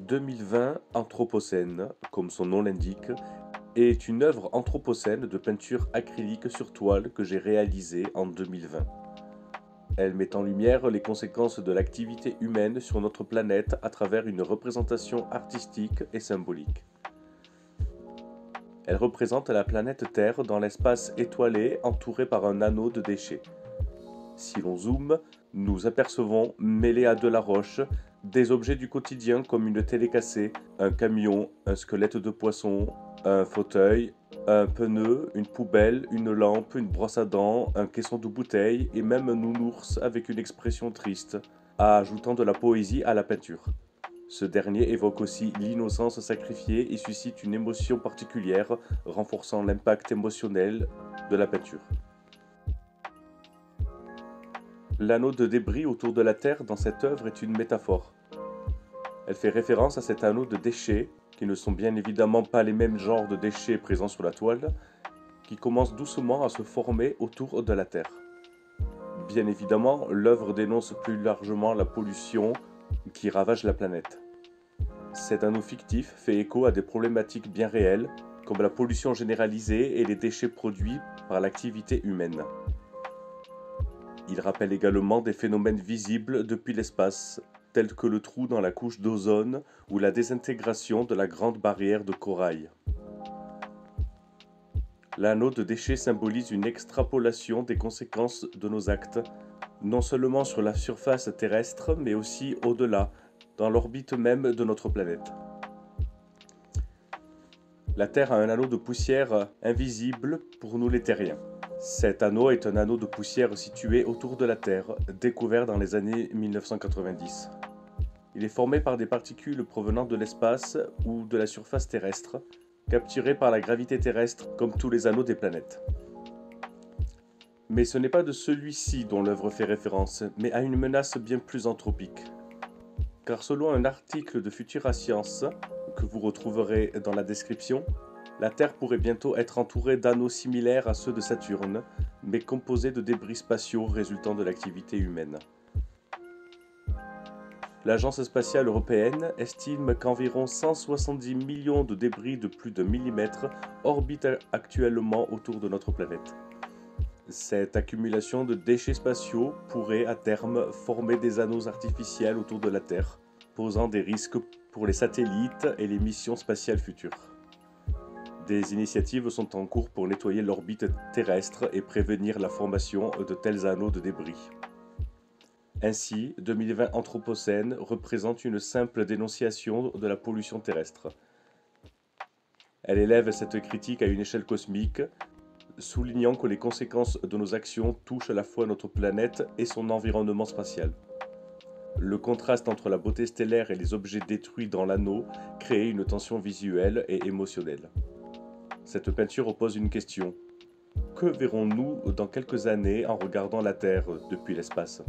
2020 Anthropocène, comme son nom l'indique, est une œuvre anthropocène de peinture acrylique sur toile que j'ai réalisée en 2020. Elle met en lumière les conséquences de l'activité humaine sur notre planète à travers une représentation artistique et symbolique. Elle représente la planète Terre dans l'espace étoilé entouré par un anneau de déchets. Si l'on zoome, nous apercevons, mêlés à de la roche, des objets du quotidien comme une télé cassée, un camion, un squelette de poisson, un fauteuil, un pneu, une poubelle, une lampe, une brosse à dents, un caisson de bouteilles et même un nounours avec une expression triste, ajoutant de la poésie à la peinture. Ce dernier évoque aussi l'innocence sacrifiée et suscite une émotion particulière, renforçant l'impact émotionnel de la peinture. L'anneau de débris autour de la Terre dans cette œuvre est une métaphore. Elle fait référence à cet anneau de déchets, qui ne sont bien évidemment pas les mêmes genres de déchets présents sur la toile, qui commencent doucement à se former autour de la Terre. Bien évidemment, l'œuvre dénonce plus largement la pollution qui ravage la planète. Cet anneau fictif fait écho à des problématiques bien réelles, comme la pollution généralisée et les déchets produits par l'activité humaine. Il rappelle également des phénomènes visibles depuis l'espace, tels que le trou dans la couche d'ozone ou la désintégration de la grande barrière de corail. L'anneau de déchets symbolise une extrapolation des conséquences de nos actes, non seulement sur la surface terrestre, mais aussi au-delà, dans l'orbite même de notre planète. La Terre a un anneau de poussière invisible pour nous les terriens. Cet anneau est un anneau de poussière situé autour de la Terre, découvert dans les années 1990. Il est formé par des particules provenant de l'espace ou de la surface terrestre, capturées par la gravité terrestre comme tous les anneaux des planètes. Mais ce n'est pas de celui-ci dont l'œuvre fait référence, mais à une menace bien plus anthropique. Car selon un article de Futura Science, que vous retrouverez dans la description, la Terre pourrait bientôt être entourée d'anneaux similaires à ceux de Saturne, mais composés de débris spatiaux résultant de l'activité humaine. L'Agence spatiale européenne estime qu'environ 170 millions de débris de plus de millimètre orbitent actuellement autour de notre planète. Cette accumulation de déchets spatiaux pourrait à terme former des anneaux artificiels autour de la Terre, posant des risques pour les satellites et les missions spatiales futures. Des initiatives sont en cours pour nettoyer l'orbite terrestre et prévenir la formation de tels anneaux de débris. Ainsi, 2020 Anthropocène représente une simple dénonciation de la pollution terrestre. Elle élève cette critique à une échelle cosmique, soulignant que les conséquences de nos actions touchent à la fois notre planète et son environnement spatial. Le contraste entre la beauté stellaire et les objets détruits dans l'anneau crée une tension visuelle et émotionnelle. Cette peinture pose une question. Que verrons-nous dans quelques années en regardant la Terre depuis l'espace ?